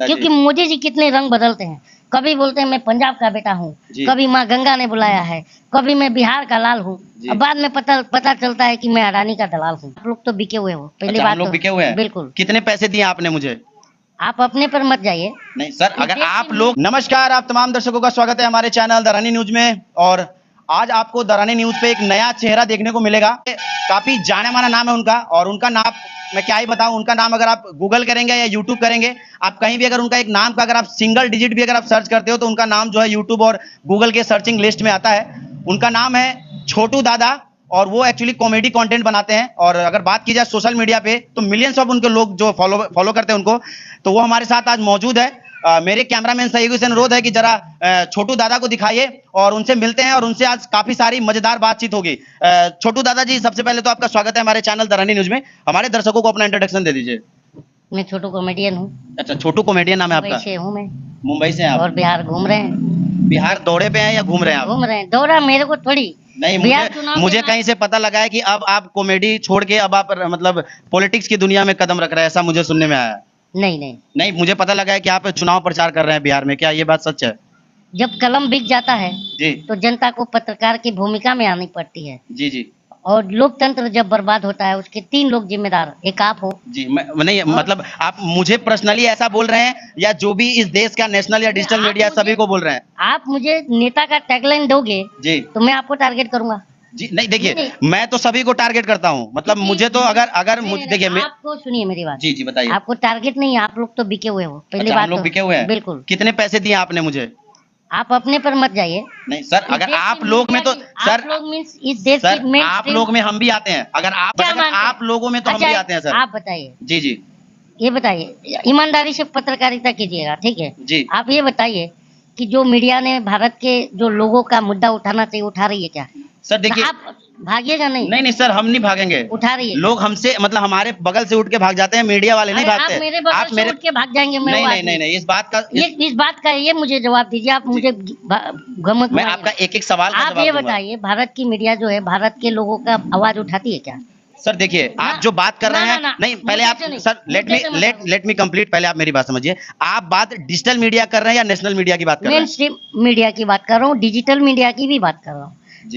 क्योंकि मोदी जी कितने रंग बदलते हैं। कभी बोलते हैं मैं पंजाब का बेटा हूँ, कभी माँ गंगा ने बुलाया है, कभी मैं बिहार का लाल हूँ, और बाद में पता चलता है कि मैं अडानी का दलाल हूँ। आप लोग तो बिके हुए हो, पहली बात तो बिके हुए हैं। बिल्कुल। कितने पैसे दिए आपने मुझे? आप अपने पर मत जाइए। नहीं सर, अगर आप लोग। नमस्कार, आप तमाम दर्शकों का स्वागत है हमारे चैनल दरानी न्यूज में। और आज आपको दरानी न्यूज पे एक नया चेहरा देखने को मिलेगा। काफी जाने माना नाम है उनका, और उनका नाम मैं क्या ही बताऊं। उनका नाम अगर आप गूगल करेंगे या यूट्यूब करेंगे, आप कहीं भी अगर उनका एक नाम का अगर आप सिंगल डिजिट भी अगर आप सर्च करते हो तो उनका नाम जो है यूट्यूब और गूगल के सर्चिंग लिस्ट में आता है। उनका नाम है छोटू दादा, और वो एक्चुअली कॉमेडी कंटेंट बनाते हैं। और अगर बात की जाए सोशल मीडिया पे तो मिलियंस ऑफ उनके लोग जो फॉलो करते हैं उनको, तो वो हमारे साथ आज मौजूद है। मेरे कैमरामैन सहयोगी से अनुरोध है कि जरा छोटू दादा को दिखाइए और उनसे मिलते हैं, और उनसे आज काफी सारी मजेदार बातचीत होगी। छोटू दादा जी, सबसे पहले तो आपका स्वागत है हमारे चैनल दरानी न्यूज में। हमारे दर्शकों को अपना इंट्रोडक्शन दे दीजिए। मैं छोटू कॉमेडियन हूँ। अच्छा, छोटू कॉमेडियन नाम है आपका? मुंबई से हूँ मैं। मुंबई से हैं आप? और बिहार घूम रहे हैं। बिहार दौरे पे हैं या घूम रहे हैं आप? घूम रहे हैं, दौरा मेरे को थोड़ी। नहीं, मुझे कहीं से पता लगा है कि अब आप कॉमेडी छोड़ के अब आप मतलब पॉलिटिक्स की दुनिया में कदम रख रहे हैं, ऐसा मुझे सुनने में आया। नहीं, मुझे पता लगा है कि आप चुनाव प्रचार कर रहे हैं बिहार में। क्या ये बात सच है? जब कलम बिक जाता है जी, तो जनता को पत्रकार की भूमिका में आनी पड़ती है। जी जी। और लोकतंत्र जब बर्बाद होता है उसके 3 लोग जिम्मेदार, एक आप हो। जी, नहीं मतलब आप मुझे पर्सनली ऐसा बोल रहे हैं, या जो भी इस देश का नेशनल या डिजिटल मीडिया सभी को बोल रहे हैं? आप मुझे नेता का टैगलाइन दोगे जी, तो मैं आपको टारगेट करूंगा। जी नहीं, देखिए मैं तो सभी को टारगेट करता हूँ। मतलब मुझे तो अगर मुझे देखिए, आपको सुनिए मेरी बात। जी जी बताइए। आपको टारगेट नहीं है, आप लोग तो बिके हुए हो, पहली बात। हम लोग बिके हुए हैं? बिल्कुल। कितने पैसे दिए आपने मुझे? आप अपने पर मत जाइए। नहीं सर, अगर आप लोग में तो सर, लोग मीन्स इस देश सर की आप लोग में हम भी आते हैं। अगर आप लोगों में तो हम भी आते हैं सर। आप बताइए। जी जी ये बताइए, ईमानदारी से पत्रकारिता कीजिएगा, ठीक है जी। आप ये बताइए कि जो मीडिया ने भारत के जो लोगों का मुद्दा उठाना चाहिए उठा रही है क्या? सर देखिए, आप भागिएगा नहीं। नहीं सर, हम नहीं भागेंगे। उठा रही है लोग हमसे मतलब हमारे बगल से उठ के भाग जाते हैं, मीडिया वाले नहीं भागते। आप मेरे बगल से उठ के भाग जाएंगे। नहीं नहीं नहीं नहीं, इस बात का ये मुझे जवाब दीजिए। आप मुझे गमक, मैं आपका एक एक सवाल का आप ये बताइए, भारत की मीडिया जो है भारत के लोगों का आवाज उठाती है क्या? सर देखिए, आप जो बात कर रहे हैं, नहीं पहले आप सर लेट मी कंप्लीट। पहले आप मेरी बात समझिए। आप बात डिजिटल मीडिया कर रहे हैं या नेशनल मीडिया की बात कर रहे हैं? मेन स्ट्रीम मीडिया की बात कर रहा हूँ, डिजिटल मीडिया की भी बात कर रहा हूँ।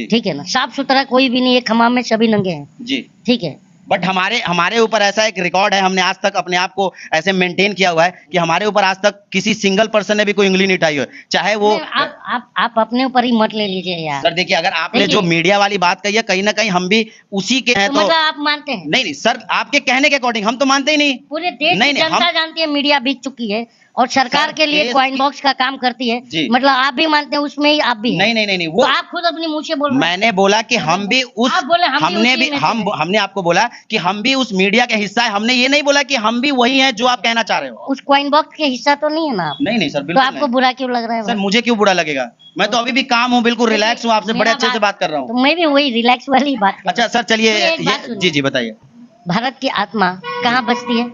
ठीक है ना, साफ सुथरा कोई भी नहीं है, खमाम में सभी नंगे हैं जी, ठीक है। बट हमारे ऊपर ऐसा एक रिकॉर्ड है, हमने आज तक अपने आप को ऐसे मेंटेन किया हुआ है कि हमारे ऊपर आज तक किसी सिंगल पर्सन ने भी कोई उंगली नहीं उठाई हो, चाहे वो। आप अपने ऊपर ही मत ले लीजिए यार। सर देखिए, अगर आपने जो मीडिया वाली बात कही है, कहीं ना कहीं हम भी उसी के हैं। तो मतलब आप मानते हैं? नहीं सर, आपके कहने के अकॉर्डिंग हम तो मानते ही नहीं। पूरे देश की जनता जानती है मीडिया बिक चुकी है और सरकार के लिए कॉइन बॉक्स का काम करती है। मतलब आप भी मानते हैं उसमें ही आप भी हैं? नहीं, वो तो आप खुद अपने मुंह से बोल। मैंने बोला कि हम भी उस, हमने आपको बोला कि हम भी उस मीडिया का हिस्सा है। हमने ये नहीं बोला कि हम भी वही हैं जो आप कहना चाह रहे हो। उस कॉइन बॉक्स के हिस्सा तो नहीं है ना आप? नहीं सर, बिल्कुल। तो आपको बुरा क्यों लग रहा है? सर मुझे क्यों बुरा लगेगा? मैं तो अभी भी काम हूँ, बिल्कुल रिलैक्स हूँ, आपसे बड़े अच्छे से बात कर रहा हूँ। तो मैं भी वही रिलैक्स वाली बात। अच्छा सर चलिए, जी जी बताइए। भारत की आत्मा कहाँ बसती है?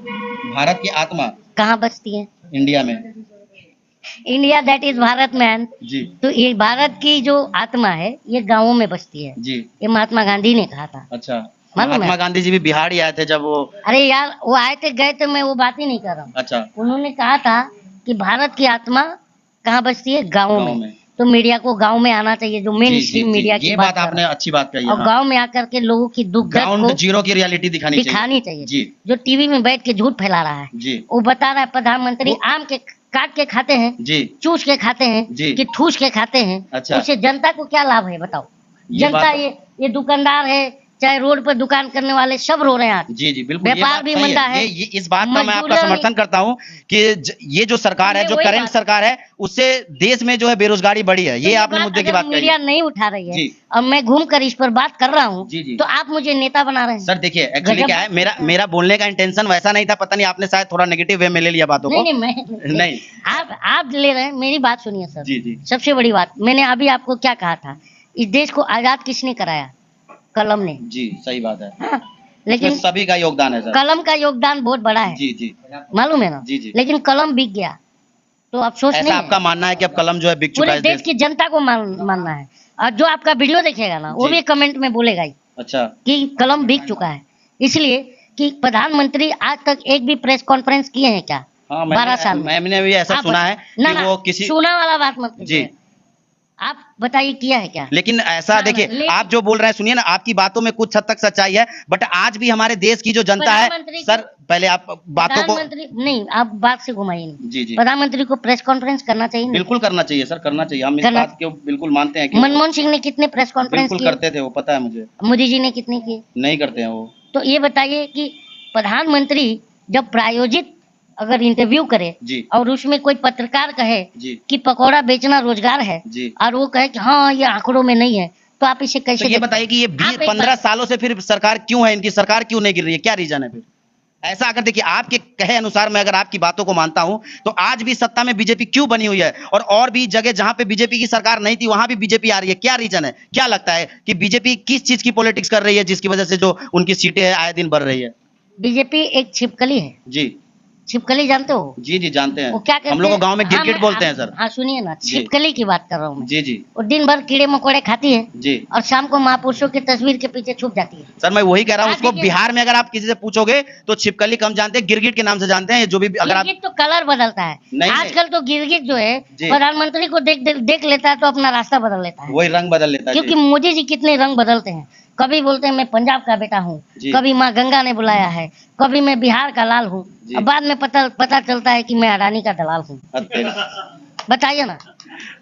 भारत की आत्मा कहाँ बसती है? इंडिया में। इंडिया दैट इज भारत मैन जी। तो ये भारत की जो आत्मा है ये गाँवों में बसती है जी। ये महात्मा गांधी ने कहा था। अच्छा, महात्मा गांधी जी भी बिहार ही आए थे जब वो। अरे यार, वो आए थे गए थे, मैं वो बात ही नहीं कर रहा हूँ। अच्छा, उन्होंने कहा था कि भारत की आत्मा कहाँ बसती है? गाँवों में। तो मीडिया को गांव में आना चाहिए, जो मेन स्ट्रीम मीडिया की बात आपने अच्छी बात कही। और गांव में आकर के लोगों की दुख दर्द को जीरो की रियलिटी दिखानी चाहिए जी। जो टीवी में बैठ के झूठ फैला रहा है जी, वो बता रहा है प्रधानमंत्री आम के काट के खाते हैं जी, चूस के खाते हैं जी, कि ठूस के खाते हैं। अच्छा, उससे जनता को क्या लाभ है बताओ? जनता ये दुकानदार है, चाहे रोड पर दुकान करने वाले सब रो रहे हैं आज। जी जी बिल्कुल, व्यापार भी मंदा है। ये इस बात का मैं आपका समर्थन करता हूँ कि ये जो सरकार है, जो करंट सरकार है, उससे देश में जो है बेरोजगारी बढ़ी है। ये आपने मुद्दे की बात कही। मीडिया नहीं उठा रही है और मैं घूम कर इस पर बात कर रहा हूँ, तो आप मुझे नेता बना रहे हैं। सर देखिए, एक्चुअली क्या है, मेरा बोलने का इंटेंशन वैसा नहीं था। पता नहीं आपने शायद थोड़ा नेगेटिव वे में ले लिया बातों को। नहीं, आप ले रहे हैं। मेरी बात सुनिए सर। जी जी, सबसे बड़ी बात, मैंने अभी आपको क्या कहा था? इस देश को आजाद किसने कराया? कलम ने जी। सही बात है। हाँ, लेकिन सभी का योगदान है सर। कलम का योगदान बहुत बड़ा है जी जी, मालूम है ना जी जी। लेकिन कलम बिक गया तो अफसोस नहीं है? आपका मानना है कि अब कलम जो है बिक चुका है? पूरे देश की जनता को मानना है। और जो आपका वीडियो देखेगा ना, वो भी कमेंट में बोलेगा ही अच्छा कि कलम बिक चुका है। इसलिए कि प्रधानमंत्री आज तक एक भी प्रेस कॉन्फ्रेंस किए हैं क्या? हाँ, 12 साल में। मैंने भी ऐसा सुना है ना, कि ना, वो किसी सुना वाला बात मत जी कीजिए। आप बताइए किया है क्या? लेकिन ऐसा देखिए, आप जो बोल रहे हैं सुनिए ना, आपकी बातों में कुछ हद तक सच्चाई है, बट आज भी हमारे देश की जो जनता है, सर पहले आप बातों को नहीं, आप बात से घुमाइए नहीं। जी जी प्रधानमंत्री को प्रेस कॉन्फ्रेंस करना चाहिए। बिल्कुल करना चाहिए सर, करना चाहिए। हम इस बात को बिल्कुल मानते हैं कि मनमोहन सिंह ने कितने प्रेस कॉन्फ्रेंस बिल्कुल करते थे, वो पता है मुझे। मोदी जी ने कितने किए? नहीं करते हैं वो। तो ये बताइए कि प्रधानमंत्री जब प्रायोजित अगर इंटरव्यू करे जी और उसमें कोई पत्रकार कहे जी कि पकौड़ा बेचना रोजगार है जी और वो कहे कि हाँ ये आंकड़ों में नहीं है, तो आप इसे कैसे तो ये बताइए कि ये 15 सालों से फिर सरकार क्यों है, इनकी सरकार क्यों नहीं गिर रही है, क्या रीजन है फिर? ऐसा अगर देखिए, आपके कहे अनुसार मैं अगर आपकी बातों को मानता हूं तो आज भी सत्ता में बीजेपी क्यों बनी हुई है, और भी जगह जहां पे बीजेपी की सरकार नहीं थी वहां भी बीजेपी आ रही है, क्या रीजन है? क्या लगता है कि बीजेपी किस चीज की पॉलिटिक्स कर रही है जिसकी वजह से जो उनकी सीटें है आए दिन बढ़ रही है? बीजेपी एक छिपकली है। जी छिपकली जानते हो? जी जी जानते हैं। वो क्या कहते हैं? हम लोग गांव में गिरगिट बोलते हैं सर। हाँ सुनिए ना, छिपकली की बात कर रहा हूँ मैं। जी जी वो दिन भर कीड़े मकोड़े खाती है जी और शाम को महापुरुषों की तस्वीर के पीछे छुप जाती है। सर मैं वही कह रहा हूँ, उसको बिहार में अगर आप किसी से पूछोगे तो छिपकली कम जानते हैं, गिरगिट के नाम से जानते हैं। जो भी अगर आप गिरगिट तो कलर बदलता है, नहीं, आजकल तो गिरगिट जो है जी। प्रधानमंत्री को देख लेता है तो अपना रास्ता बदल लेता है। वही रंग बदल लेता है क्योंकि मोदी जी कितने रंग बदलते हैं। कभी बोलते हैं मैं पंजाब का बेटा हूँ, जी। कभी माँ गंगा ने बुलाया है, कभी मैं बिहार का लाल हूँ, जी। बाद में पता चलता है कि मैं अडानी का दलाल हूँ। बताइए ना।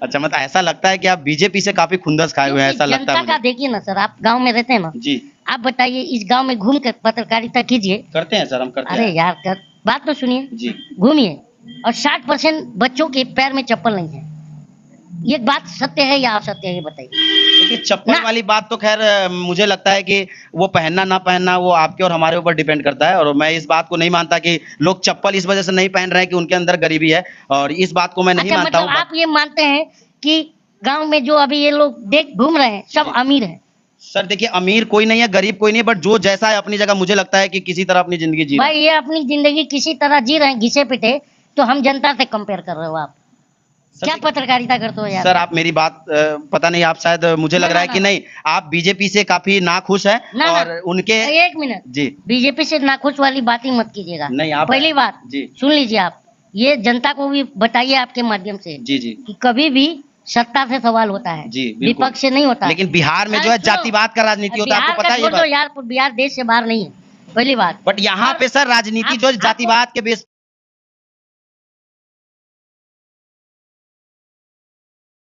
अच्छा, मतलब ऐसा लगता है कि आप बीजेपी से काफी खुंदस खाए हुए हैं, ऐसा लगता है जनता का मुझे। देखिए ना सर, आप गांव में रहते हैं ना जी आप बताइए, इस गांव में घूम कर पत्रकारिता कीजिए। करते हैं सर, हम करते अरे हैं। यार बात तो सुनिए, जी घूमिए और 60% बच्चों के पैर में चप्पल नहीं है। ये बात सत्य है या असत्य है, ये बताइए। देखिए चप्पल वाली बात तो खैर मुझे लगता है कि वो पहनना ना पहनना वो आपके और हमारे ऊपर डिपेंड करता है, और मैं इस बात को नहीं मानता कि लोग चप्पल इस वजह से नहीं पहन रहे हैं कि उनके अंदर गरीबी है, और इस बात को मैं नहीं मानता हूँ। आप ये मानते हैं कि गांव में जो अभी ये लोग देख घूम रहे हैं सब अमीर हैं? सर देखिए, अमीर कोई नहीं है, गरीब कोई नहीं है, बट जो जैसा है अपनी जगह, मुझे लगता है कि किसी तरह अपनी जिंदगी जी रहा है। भाई ये अपनी जिंदगी किसी तरह जी रहे हैं घिसे पिटे, तो हम जनता से कंपेयर कर रहे हो आप? क्या पत्रकारिता करते हो यार? सर आप मेरी बात पता नहीं, आप शायद मुझे लग रहा है कि नहीं, आप बीजेपी से काफी नाखुश हैं और उनके। एक मिनट जी, बीजेपी से नाखुश वाली बात ही मत कीजिएगा। नहीं आप पहली बात जी सुन लीजिए, आप ये जनता को भी बताइए आपके माध्यम से जी जी कि कभी भी सत्ता से सवाल होता है, जी विपक्ष से नहीं होता। लेकिन बिहार में जो है जातिवाद का राजनीति होता है, आपको पता है ये बात? यार बिहार देश से बाहर नहीं है, पहली बात। बट यहाँ पे सर राजनीति जो जातिवाद के बेस